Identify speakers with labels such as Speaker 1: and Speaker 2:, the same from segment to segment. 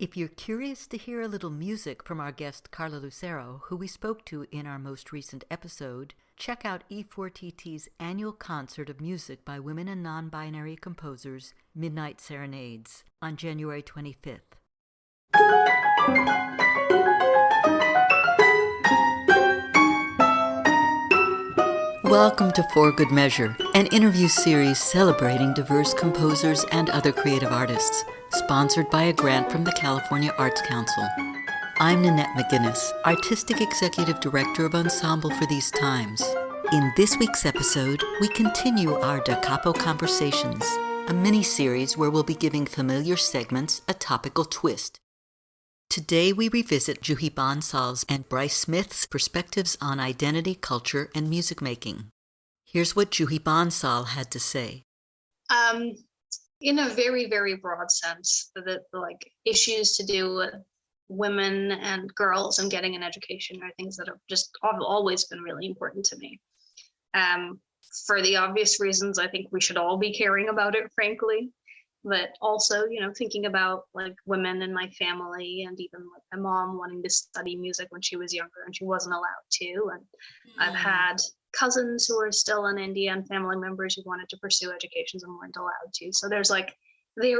Speaker 1: If you're curious to hear a little music from our guest Carla Lucero, who we spoke to in our most recent episode, check out E4TT's annual concert of music by women and non-binary composers, Midnight Serenades, on January 25th. Welcome to For Good Measure, an interview series celebrating diverse composers and other creative artists, sponsored by a grant from the California Arts Council. I'm Nanette McGuinness, Artistic Executive Director of Ensemble for these times. In this week's episode, we continue our Da Capo Conversations, a mini-series where we'll be giving familiar segments a topical twist. Today we revisit Juhi Bansal's and Brice Smith's perspectives on identity, culture, and music making. Here's what Juhi Bansal had to say.
Speaker 2: In a very, very broad sense, the issues to do with women and girls and getting an education are things that have always been really important to me. For the obvious reasons, I think we should all be caring about it, frankly. But also, thinking about women in my family and even my mom wanting to study music when she was younger and she wasn't allowed to. And I've had cousins who are still in India and family members who wanted to pursue educations and weren't allowed to. So there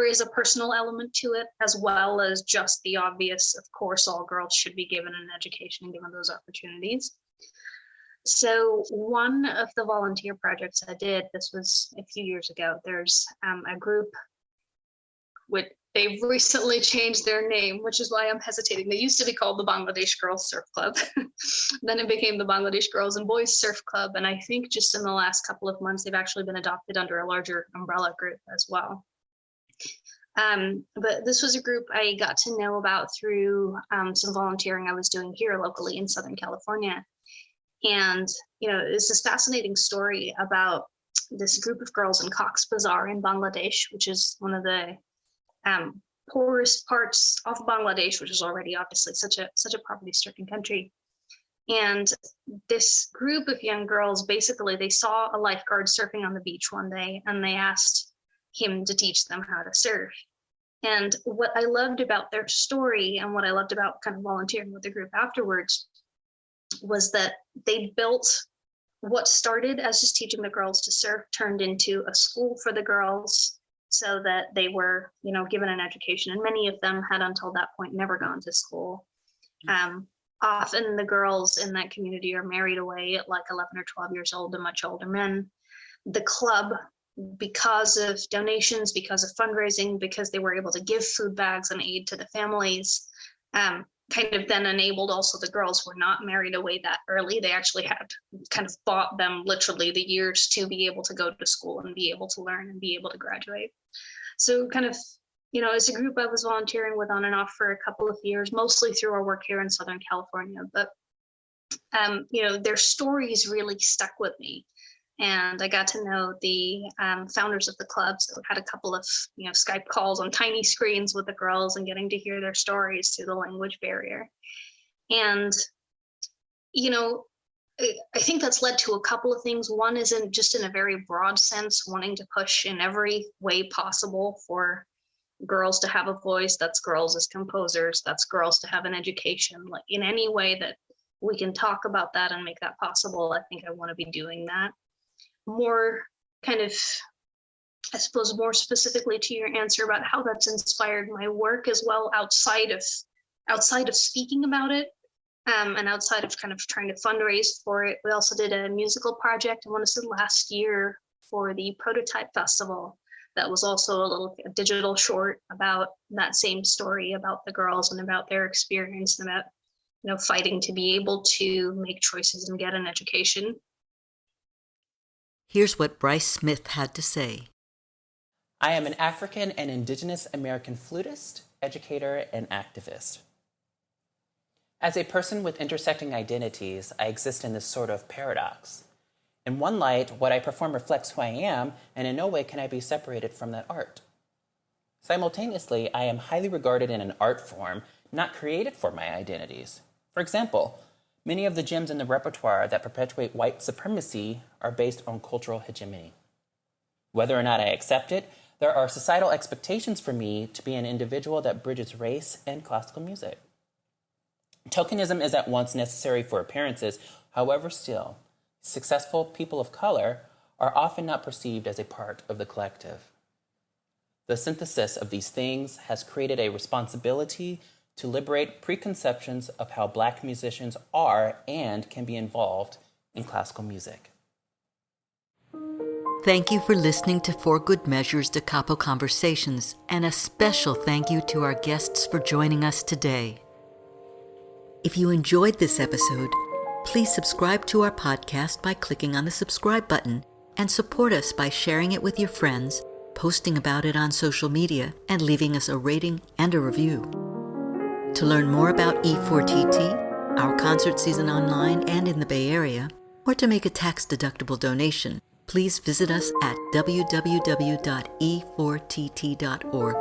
Speaker 2: is a personal element to it, as well as just the obvious, of course, all girls should be given an education and given those opportunities. So one of the volunteer projects I did, this was a few years ago, there's a group. They've recently changed their name, which is why I'm hesitating. They used to be called the Bangladesh Girls Surf Club. Then it became the Bangladesh Girls and Boys Surf Club. And I think just in the last couple of months, they've actually been adopted under a larger umbrella group as well. But this was a group I got to know about through some volunteering I was doing here locally in Southern California. And, it's this fascinating story about this group of girls in Cox's Bazar in Bangladesh, which is one of the poorest parts of Bangladesh, which is already obviously such a poverty-stricken country. And this group of young girls, basically, they saw a lifeguard surfing on the beach one day, and they asked him to teach them how to surf. And what I loved about their story and what I loved about kind of volunteering with the group afterwards was that they built what started as just teaching the girls to surf, turned into a school for the girls, so that they were, given an education. And many of them had until that point never gone to school. Often the girls in that community are married away at 11 or 12 years old to much older men. The club, because of donations, because of fundraising, because they were able to give food bags and aid to the families, kind of then enabled also the girls who were not married away that early. They actually had kind of bought them literally the years to be able to go to school and be able to learn and be able to graduate. So kind of, as a group I was volunteering with on and off for a couple of years, mostly through our work here in Southern California. But, their stories really stuck with me. And I got to know the founders of the club. So I had a couple of, Skype calls on tiny screens with the girls and getting to hear their stories through the language barrier. And, I think that's led to a couple of things. One is just in a very broad sense, wanting to push in every way possible for girls to have a voice. That's girls as composers. That's girls to have an education. In any way that we can talk about that and make that possible, I think I want to be doing that. More kind of, I suppose, more specifically to your answer about how that's inspired my work as well, outside of speaking about it, and outside of kind of trying to fundraise for it. We also did a musical project, I want to say last year, for the Prototype Festival. That was also a digital short about that same story, about the girls and about their experience and about, fighting to be able to make choices and get an education.
Speaker 1: Here's what Brice Smith had to say.
Speaker 3: I am an African and Indigenous American flutist, educator, and activist. As a person with intersecting identities, I exist in this sort of paradox. In one light, what I perform reflects who I am, and in no way can I be separated from that art. Simultaneously, I am highly regarded in an art form not created for my identities. For example, many of the gems in the repertoire that perpetuate white supremacy are based on cultural hegemony. Whether or not I accept it, There are societal expectations for me to be an individual that bridges race and classical music. Tokenism is at once necessary for appearances, however still, successful people of color are often not perceived as a part of the collective. The synthesis of these things has created a responsibility to liberate preconceptions of how Black musicians are and can be involved in classical music.
Speaker 1: Thank you for listening to For Good Measure's Da Capo Conversations, and a special thank you to our guests for joining us today. If you enjoyed this episode, please subscribe to our podcast by clicking on the subscribe button and support us by sharing it with your friends, posting about it on social media, and leaving us a rating and a review. To learn more about E4TT, our concert season online and in the Bay Area, or to make a tax-deductible donation, please visit us at www.e4tt.org.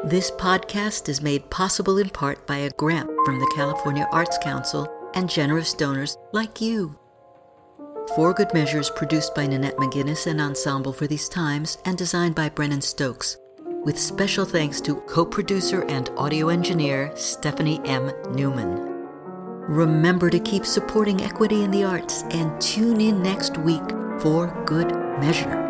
Speaker 1: This podcast is made possible in part by a grant from the California Arts Council and generous donors like you. For Good Measure is produced by Nanette McGuinness and Ensemble for These Times and designed by Brennan Stokes, with special thanks to co-producer and audio engineer Stephanie M. Neumann. Remember to keep supporting equity in the arts and tune in next week for Good Measure.